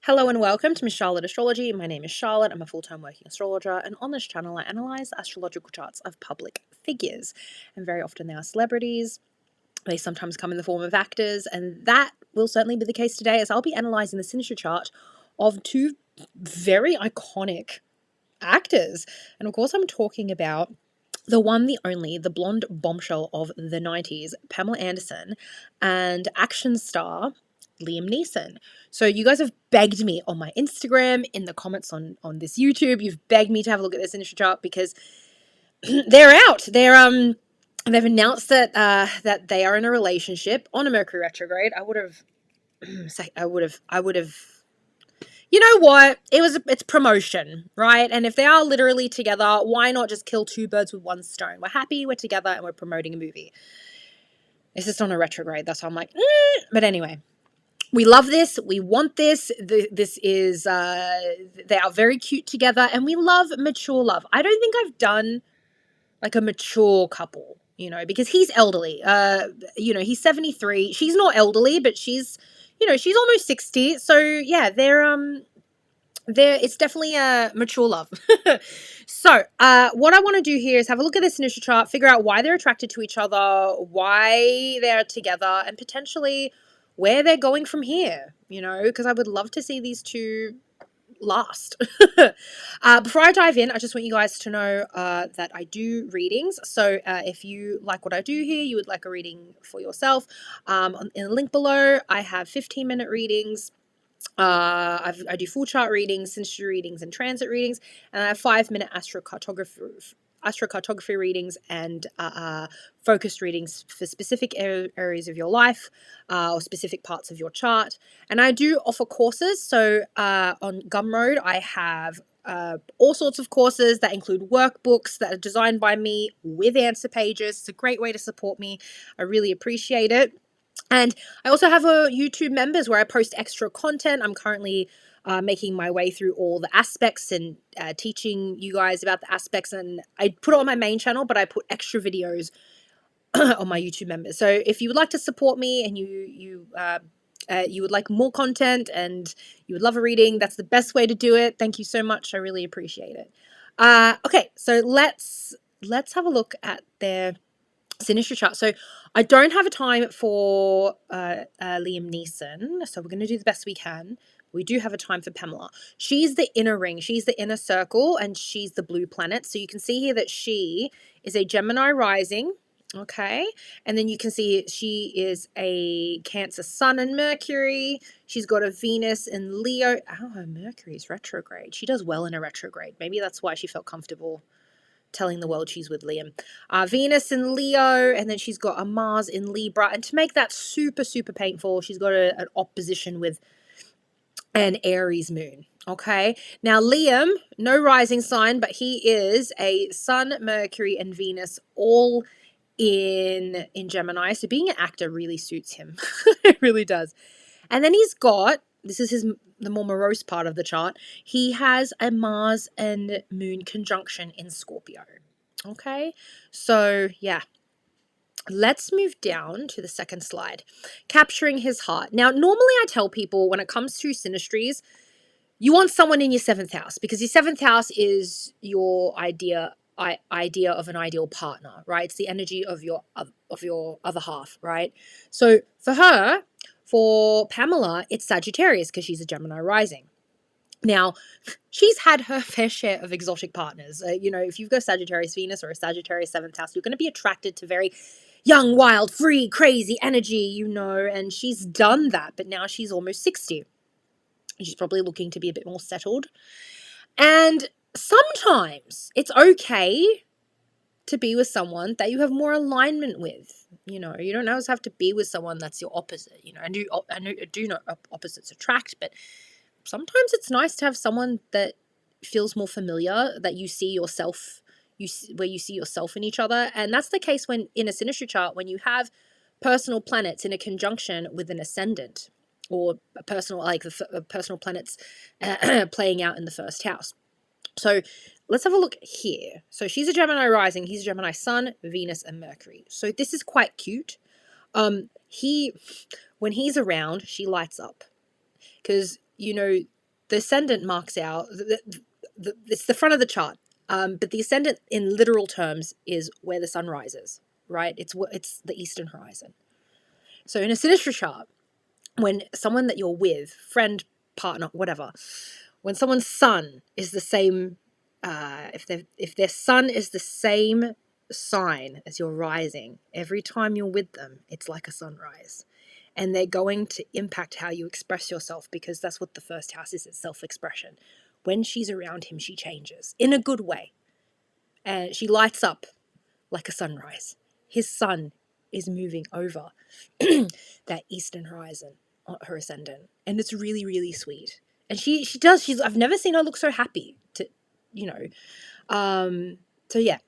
Hello and welcome to Miss Charlotte Astrology. My name is Charlotte. I'm a full-time working astrologer, and on this channel I analyze the astrological charts of public figures. And very often they are celebrities. They sometimes come in the form of actors, and that will certainly be the case today, as I'll be analyzing the Synastry chart of two very iconic actors. And of course I'm talking about the one, the only, the blonde bombshell of the 90s, Pamela Anderson, and action star Liam Neeson. So you guys have begged me on my Instagram, in the comments on this YouTube, you've begged me to have a look at this industry chart because they're out. They've announced that that they are in a relationship on a Mercury retrograde. I would have. You know what? It's promotion, right? And if they are literally together, why not just kill two birds with one stone? We're happy, we're together, and we're promoting a movie. It's just on a retrograde. That's why I'm like, But anyway, we love this. We want this. This is, they are very cute together, and we love mature love. I don't think I've done like a mature couple, because he's elderly. He's 73. She's not elderly, but she's almost 60. So yeah, it's definitely a mature love. So what I want to do here is have a look at this initial chart, figure out why they're attracted to each other, why they're together, and potentially where they're going from here, because I would love to see these two last. Before I dive in, I just want you guys to know that I do readings. So if you like what I do here, you would like a reading for yourself, in the link below I have 15-minute readings. I do full chart readings, synastry readings, and transit readings, and I have 5-minute astrocartography readings and focused readings for specific areas of your life or specific parts of your chart. And I do offer courses. So on Gumroad, I have all sorts of courses that include workbooks that are designed by me with answer pages. It's a great way to support me. I really appreciate it. And I also have a YouTube members where I post extra content. I'm currently making my way through all the aspects and teaching you guys about the aspects. And I put it on my main channel, but I put extra videos on my YouTube members. So if you would like to support me and you would like more content and you would love a reading, that's the best way to do it. Thank you so much. I really appreciate it. Okay, so let's have a look at their Synastry chart. So I don't have a time for Liam Neeson, so we're going to do the best we can. We do have a time for Pamela. She's the inner ring, she's the inner circle, and she's the blue planet. So you can see here that she is a Gemini rising, okay? And then you can see she is a Cancer sun and Mercury. She's got a Venus in Leo. Oh, her Mercury is retrograde. She does well in a retrograde. Maybe that's why she felt comfortable telling the world she's with Liam. Venus in Leo, and then she's got a Mars in Libra. And to make that super, super painful, she's got an opposition with an Aries moon. Okay, now Liam, no rising sign, but he is a Sun, Mercury, and Venus all in Gemini. So being an actor really suits him. It really does. And then he's got, this is the more morose part of the chart, he has a Mars and Moon conjunction in Scorpio. Okay, so yeah. Let's move down to the second slide. Capturing his heart. Now, normally I tell people when it comes to synastries, you want someone in your 7th house, because your 7th house is your idea of an ideal partner, right? It's the energy of your other half, right? So for Pamela, it's Sagittarius because she's a Gemini rising. Now, she's had her fair share of exotic partners. If you've got Sagittarius Venus or a Sagittarius 7th house, you're going to be attracted to very young, wild, free, crazy energy, and she's done that, but now she's almost 60. She's probably looking to be a bit more settled. And sometimes it's okay to be with someone that you have more alignment with. You don't always have to be with someone that's your opposite. I do know opposites attract, but sometimes it's nice to have someone that feels more familiar, that you see yourself, where you see yourself in each other. And that's the case when in a synastry chart, when you have personal planets in a conjunction with an ascendant, or a personal planets playing out in the first house. So let's have a look here. So she's a Gemini rising, he's a Gemini sun, Venus, and Mercury. So this is quite cute. When he's around, she lights up, because the ascendant marks out, it's the front of the chart, but the ascendant in literal terms is where the sun rises, right? It's the eastern horizon. So in a Synastry chart, when someone that you're with, friend, partner, whatever, when someone's sun is the same, if their sun is the same sign as your rising, every time you're with them, it's like a sunrise. And they're going to impact how you express yourself, because that's what the first house is, it's self-expression. When she's around him, she changes in a good way. And she lights up like a sunrise. His sun is moving over that eastern horizon, her ascendant. And it's really, really sweet. And I've never seen her look so happy so yeah.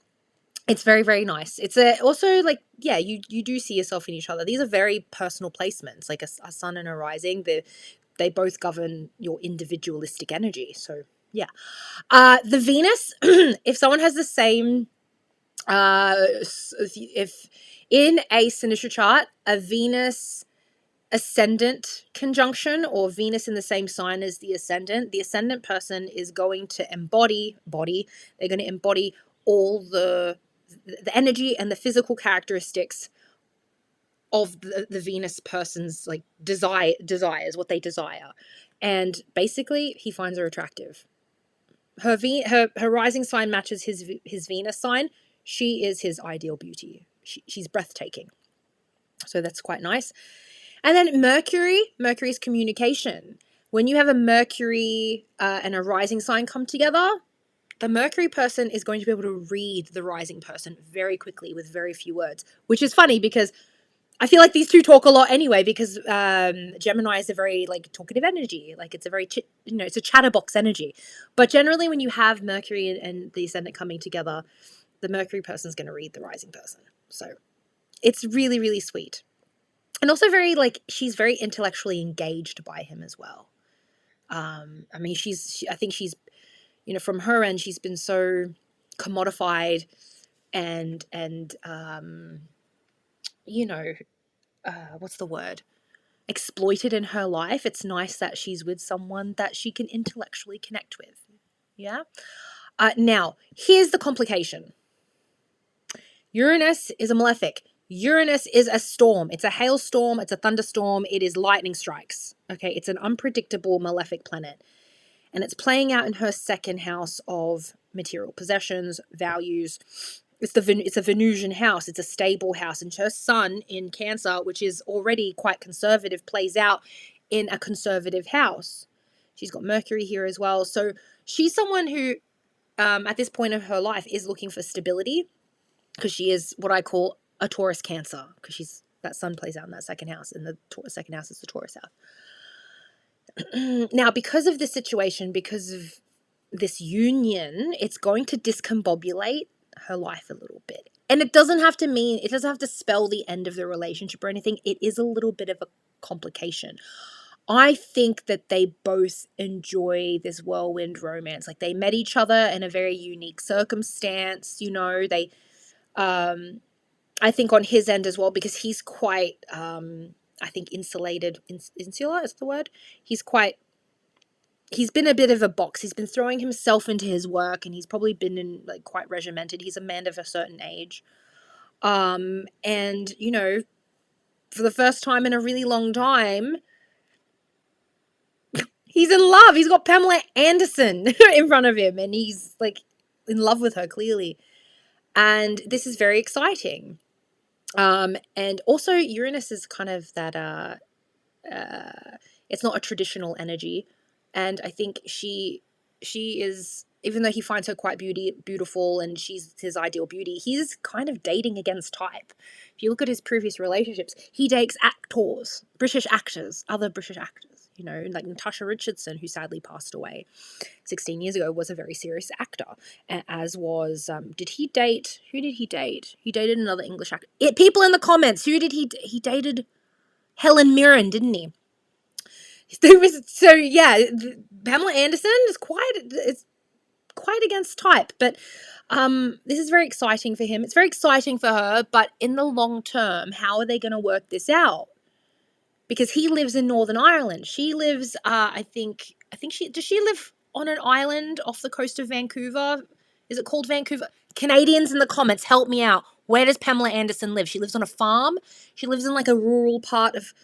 It's very, very nice. It's also like, yeah, you do see yourself in each other. These are very personal placements, like a sun and a rising. They both govern your individualistic energy. So yeah. The Venus, if someone has the same, if in a Synastry chart, a Venus ascendant conjunction or Venus in the same sign as the ascendant person is going to embody all the energy and the physical characteristics of the Venus person's like desires, what they desire. And basically he finds her attractive. Her rising sign matches his Venus sign. She is his ideal beauty. She's breathtaking. So that's quite nice. And then Mercury's communication. When you have a Mercury and a rising sign come together, the Mercury person is going to be able to read the rising person very quickly with very few words, which is funny because I feel like these two talk a lot anyway, because Gemini is a very like talkative energy. Like it's a very, it's a chatterbox energy. But generally when you have Mercury and the ascendant coming together, the Mercury person is going to read the rising person. So it's really, really sweet. And also very like, she's very intellectually engaged by him as well. I mean, I think she's, from her end, she's been so commodified and what's the word? Exploited in her life. It's nice that she's with someone that she can intellectually connect with. Yeah. Now, here's the complication. Uranus is a malefic. Uranus is a storm. It's a hailstorm. It's a thunderstorm. It is lightning strikes. Okay. It's an unpredictable malefic planet. And it's playing out in her second house of material possessions, values. It's a Venusian house. It's a stable house. And her sun in Cancer, which is already quite conservative, plays out in a conservative house. She's got Mercury here as well. So she's someone who, at this point of her life, is looking for stability, because she is what I call a Taurus Cancer, because that sun plays out in that second house, and the second house is the Taurus house. Now, because of this situation, because of this union, it's going to discombobulate her life a little bit. And it doesn't have to spell the end of the relationship or anything. It is a little bit of a complication. I think that they both enjoy this whirlwind romance. Like, they met each other in a very unique circumstance, they, I think on his end as well, because he's quite, I think insulated, insular is the word. He's been a bit of a box. He's been throwing himself into his work, and he's probably been quite regimented. He's a man of a certain age. And, for the first time in a really long time, he's in love. He's got Pamela Anderson in front of him, and he's in love with her, clearly. And this is very exciting. And also Uranus is kind of that, it's not a traditional energy. And I think she is, even though he finds her quite beautiful and she's his ideal beauty, he's kind of dating against type. If you look at his previous relationships, he dates actors, British actors, other British actors, like Natasha Richardson, who sadly passed away 16 years ago, was a very serious actor, as was, who did he date? He dated another English actor. People in the comments, who did he dated? Helen Mirren, didn't he? So yeah, Pamela Anderson is quite against type, but this is very exciting for him. It's very exciting for her, but in the long term, how are they going to work this out? because he lives in Northern Ireland. She lives, does she live on an island off the coast of Vancouver? Is it called Vancouver? Canadians in the comments, help me out. Where does Pamela Anderson live? She lives on a farm. She lives in like a rural part of,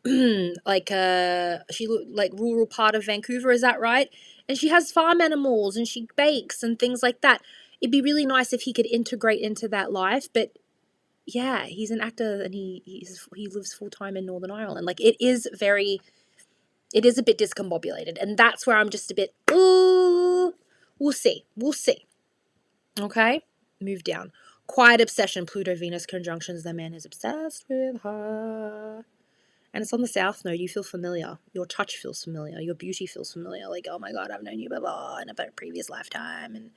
like rural part of Vancouver. Is that right? And she has farm animals and she bakes and things like that. It'd be really nice if he could integrate into that life, but yeah, he's an actor and he lives full time in Northern Ireland. Like it is a bit discombobulated, and that's where I'm just a bit, ooh, we'll see. Okay, move down. Quiet obsession. Pluto Venus conjunctions. The man is obsessed with her, and it's on the south node. You feel familiar. Your touch feels familiar. Your beauty feels familiar. Like, oh my god, I've known you blah blah in a previous lifetime. And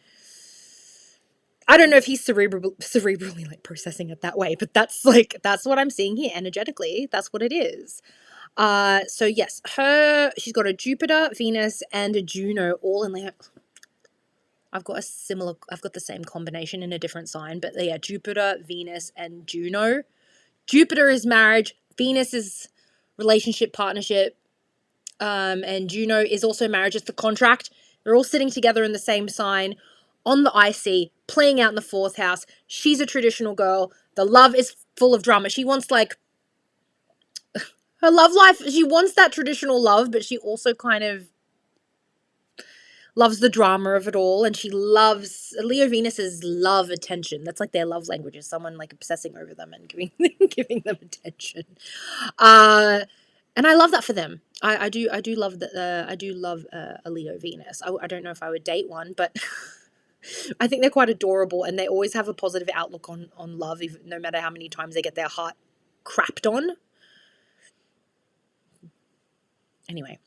I don't know if he's cerebrally like processing it that way, but that's what I'm seeing here energetically. That's what it is. So yes, she's got a Jupiter, Venus, and a Juno all in there. I've got the same combination in a different sign, but yeah, Jupiter, Venus, and Juno. Jupiter is marriage, Venus is relationship, partnership, and Juno is also marriage. It's the contract. They're all sitting together in the same sign on the IC, playing out in the fourth house. She's a traditional girl. The love is full of drama. She wants her love life. She wants that traditional love, but she also kind of loves the drama of it all. And she loves, Leo Venus's love attention. That's like their love language, is someone like obsessing over them and giving them attention. And I love that for them. I do love that. I do love a Leo Venus. I don't know if I would date one, but I think they're quite adorable, and they always have a positive outlook on love, even, no matter how many times they get their heart crapped on. Anyway,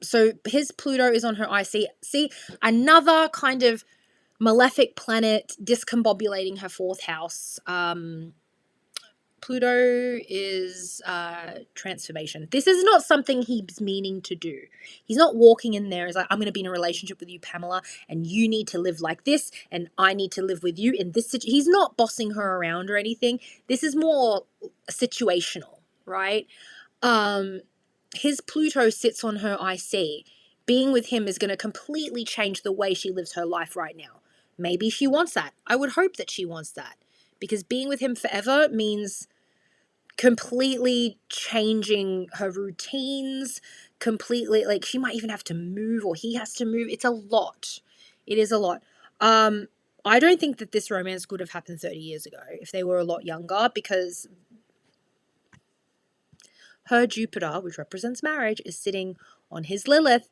so his Pluto is on her IC. See, another kind of malefic planet discombobulating her fourth house. Pluto is transformation. This is not something he's meaning to do. He's not walking in there as like, I'm going to be in a relationship with you, Pamela, and you need to live like this, and I need to live with you in this situation. He's not bossing her around or anything. This is more situational, right? His Pluto sits on her IC. Being with him is going to completely change the way she lives her life right now. Maybe she wants that. I would hope that she wants that, because being with him forever means completely changing her routines, completely, like, she might even have to move, or he has to move. It's a lot. It is a lot. I don't think that this romance could have happened 30 years ago if they were a lot younger, because her Jupiter, which represents marriage, is sitting on his Lilith,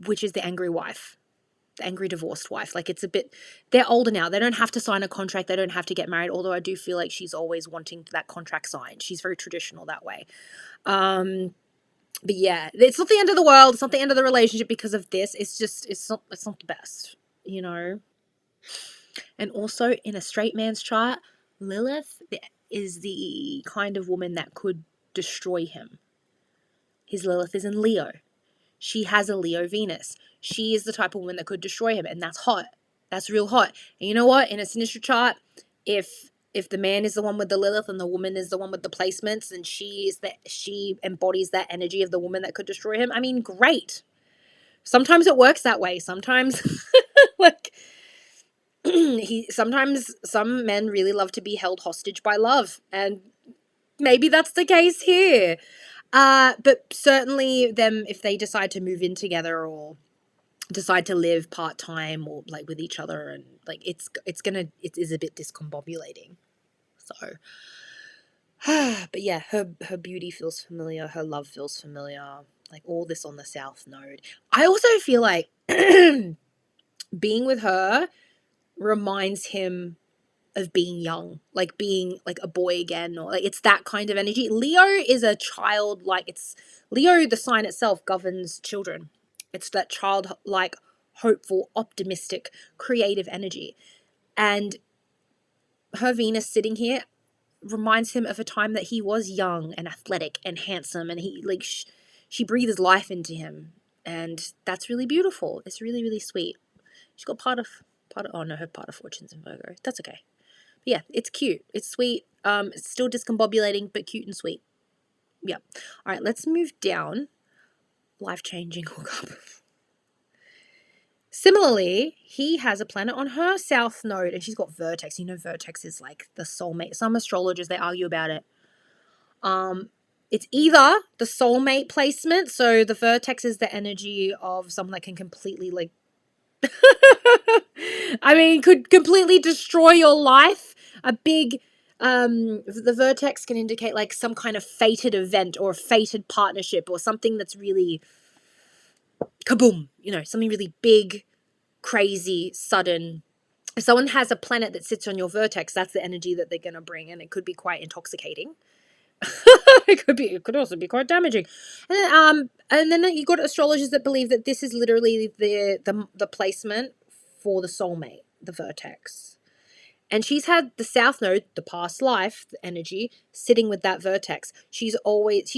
which is the angry wife, the angry divorced wife. Like, it's a bit, they're older now. They don't have to sign a contract. They don't have to get married. Although I do feel like she's always wanting that contract signed. She's very traditional that way. But yeah, it's not the end of the world. It's not the end of the relationship because of this. It's just, it's not the best, you know? And also in a straight man's chart, Lilith is the kind of woman that could destroy him. His Lilith is in Leo. She has a Leo Venus. She is the type of woman that could destroy him, and that's hot. That's real hot. And you know what? In a Synastry chart, if the man is the one with the Lilith and the woman is the one with the placements, and she embodies that energy of the woman that could destroy him, I mean, great. Sometimes it works that way. Sometimes, like, sometimes some men really love to be held hostage by love, and maybe that's the case here. But certainly them, if they decide to move in together or decide to live part-time or like with each other, and like it is a bit discombobulating. So, but yeah, her beauty feels familiar. Her love feels familiar. Like all this on the south node. I also feel like being with her reminds him of being young, like being like a boy again, or like it's that kind of energy. Leo is a child, like it's Leo, the sign itself governs children. It's that childlike, hopeful, optimistic, creative energy. And her Venus sitting here reminds him of a time that he was young and athletic and handsome, and he like she breathes life into him, and that's really beautiful. It's really, really sweet. She's got part of oh no, her part of fortune's in Virgo. That's okay. Yeah, it's cute. It's sweet. It's still discombobulating, but cute and sweet. Yeah. All right, let's move down. Life-changing hookup. Similarly, he has a planet on her south node, and she's got vertex. You know, vertex is like the soulmate. Some astrologers, they argue about it. It's either the soulmate placement, so the vertex is the energy of someone that can completely, like, I mean, could completely destroy your life. A big, the vertex can indicate like some kind of fated event or a fated partnership or something that's really kaboom, you know, something really big, crazy, sudden. If someone has a planet that sits on your vertex, that's the energy that they're going to bring, and it could be quite intoxicating. It could also be quite damaging. And then you got astrologers that believe that this is literally the placement for the soulmate, the vertex. And she's had the south node, the past life, the energy, sitting with that vertex. She's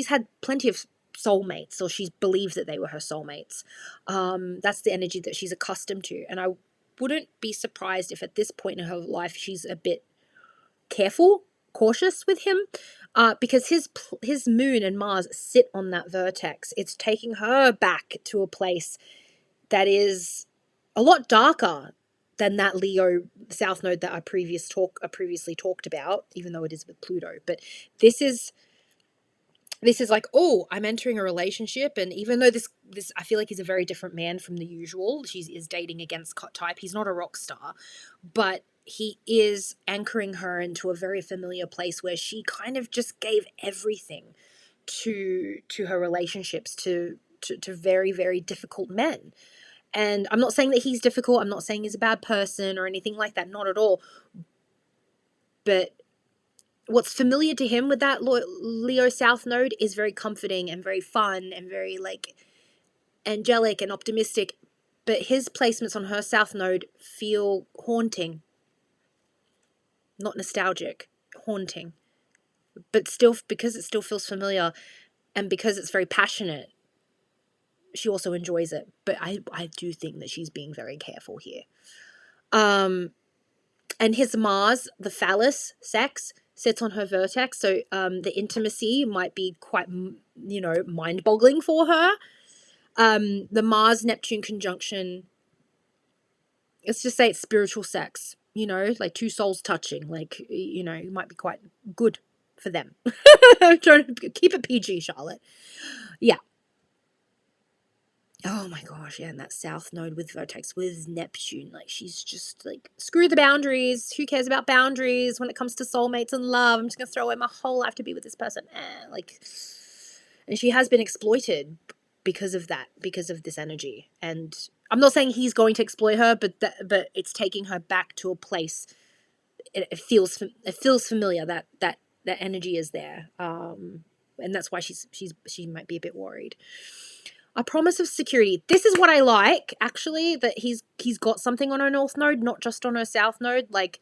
had plenty of soulmates, or she's believed that they were her soulmates. That's the energy that she's accustomed to. And I wouldn't be surprised if at this point in her life she's a bit cautious with him, because his moon and Mars sit on that vertex. It's taking her back to a place that is a lot darker than that Leo South Node that I previously talked about, even though it is with Pluto. But this is like, oh, I'm entering a relationship, and even though this I feel like he's a very different man from the usual. She is dating against type. He's not a rock star, but he is anchoring her into a very familiar place where she kind of just gave everything to her relationships, to very, very difficult men. And I'm not saying that he's difficult. I'm not saying he's a bad person or anything like that. Not at all. But what's familiar to him with that Leo South Node is very comforting and very fun and very like angelic and optimistic. But his placements on her South Node feel haunting. Not nostalgic, haunting. But still, because it still feels familiar and because it's very passionate, she also enjoys it. But I do think that she's being very careful here. And his Mars, the phallus, sex, sits on her vertex. So the intimacy might be quite, mind-boggling for her. The Mars-Neptune conjunction, let's just say it's spiritual sex, like two souls touching. Like, it might be quite good for them. I'm trying to keep it PG, Charlotte. Yeah. Oh my gosh, yeah, and that south node with vertex with Neptune, like she's just like, screw the boundaries. Who cares about boundaries when it comes to soulmates and love? I'm just gonna throw away my whole life to be with this person. And she has been exploited because of that, because of this energy. And I'm not saying he's going to exploit her, but it's taking her back to a place. It feels familiar. That energy is there, and that's why she might be a bit worried. A promise of security. This is what I like, actually, that he's got something on her north node, not just on her south node. Like,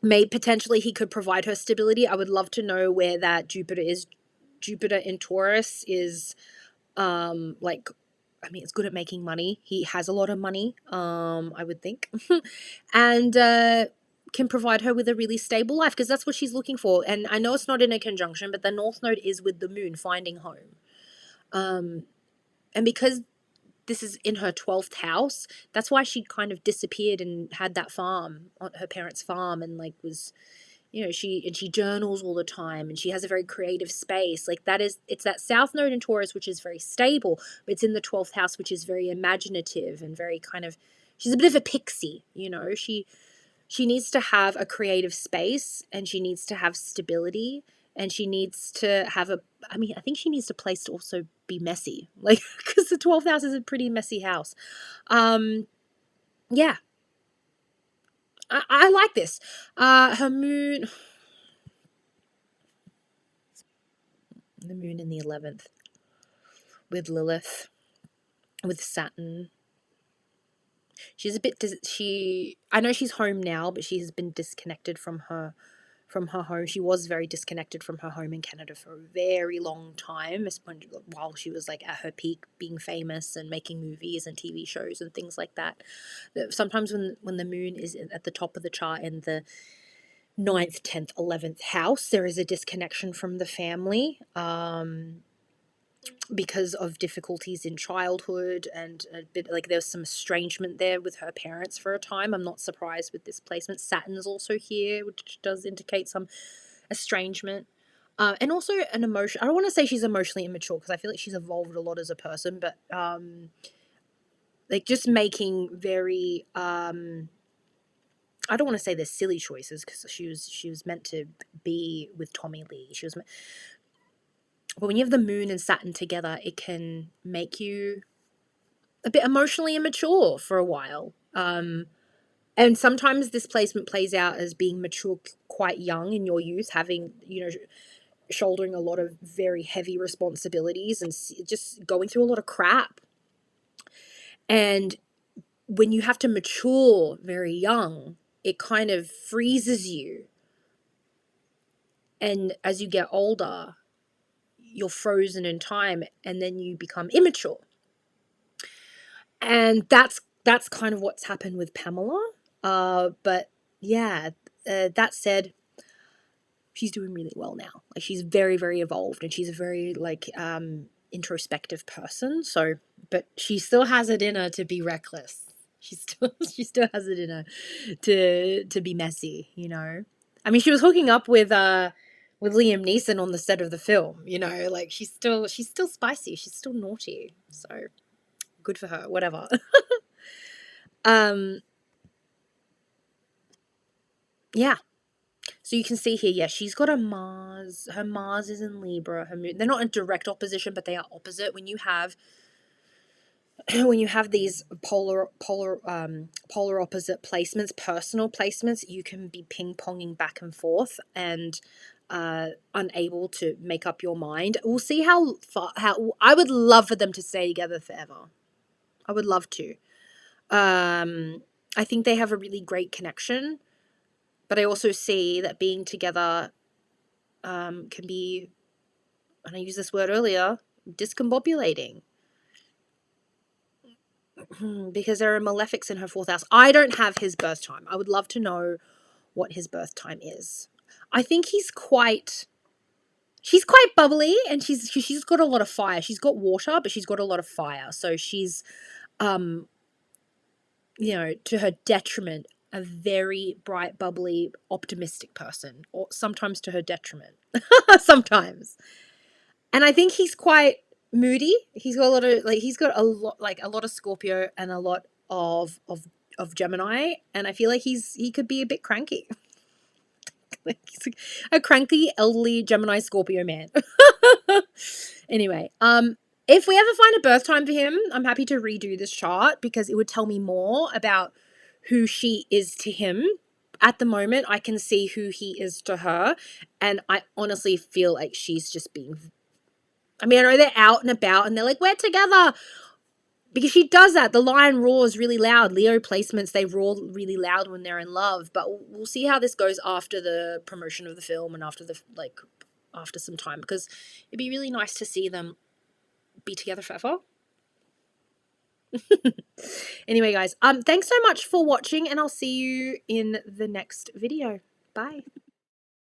potentially he could provide her stability. I would love to know where that Jupiter is. Jupiter in Taurus is, it's good at making money. He has a lot of money, I would think, and can provide her with a really stable life, because that's what she's looking for. And I know it's not in a conjunction, but the north node is with the moon, finding home. And because this is in her 12th house, that's why she kind of disappeared and had that farm, her parents' farm, and like was, she journals all the time, and she has a very creative space. Like it's that south node in Taurus, which is very stable, but it's in the 12th house, which is very imaginative and very kind of, she's a bit of a pixie, she needs to have a creative space, and she needs to have stability. And she needs to have I think she needs a place to also be messy. Like, because the 12th house is a pretty messy house. Yeah. I like this. Her moon. The moon in the 11th. With Lilith. With Saturn. She's a bit, I know she's home now, but she has been disconnected from her home. She was very disconnected from her home in Canada for a very long time, while she was like at her peak, being famous and making movies and TV shows and things like that. Sometimes when the moon is at the top of the chart and the 9th, 10th, 11th house. There is a disconnection from the family because of difficulties in childhood, and a bit like there's some estrangement there with her parents for a time. I'm not surprised with this placement. Saturn's also here, which does indicate some estrangement. And also an emotion. I don't want to say she's emotionally immature because I feel like she's evolved a lot as a person, but like just making very I don't want to say they're silly choices because she was meant to be with Tommy Lee. But when you have the moon and Saturn together, it can make you a bit emotionally immature for a while. And sometimes this placement plays out as being mature quite young in your youth, having, shouldering a lot of very heavy responsibilities and just going through a lot of crap. And when you have to mature very young, it kind of freezes you. And as you get older, you're frozen in time and then you become immature. And that's kind of what's happened with Pamela. But yeah, that said, she's doing really well now. Like, she's very, very evolved, and she's a very introspective person. So, but she still has it in her to be reckless. She still has it in her to be messy. I mean, she was hooking up with Liam Neeson on the set of the film. Like, she's still spicy. She's still naughty. So good for her. Whatever. Yeah. So you can see here, yeah, she's got a Mars. Her Mars is in Libra. Her moon. They're not in direct opposition, but they are opposite. When you have these polar opposite placements, personal placements, you can be ping-ponging back and forth and unable to make up your mind. We'll see how I would love for them to stay together forever. I would love to. I think they have a really great connection, but I also see that being together can be, and I used this word earlier, discombobulating. Because there are malefics in her 4th house. I don't have his birth time. I would love to know what his birth time is. I think she's quite bubbly, and she's got a lot of fire. She's got water, but she's got a lot of fire. So she's, to her detriment, a very bright, bubbly, optimistic person, or sometimes to her detriment. Sometimes. And I think he's quite moody. He's got a lot of Scorpio and a lot of Gemini, and I feel like he could be a bit cranky. Like, he's a cranky, elderly Gemini Scorpio man. Anyway, if we ever find a birth time for him, I'm happy to redo this chart because it would tell me more about who she is to him. At the moment, I can see who he is to her, and I honestly feel like she's just being, I know they're out and about and they're like, we're together. Because she does that. The lion roars really loud. Leo placements, they roar really loud when they're in love. But we'll see how this goes after the promotion of the film and after after some time. Because it'd be really nice to see them be together forever. Anyway, guys, thanks so much for watching, and I'll see you in the next video. Bye.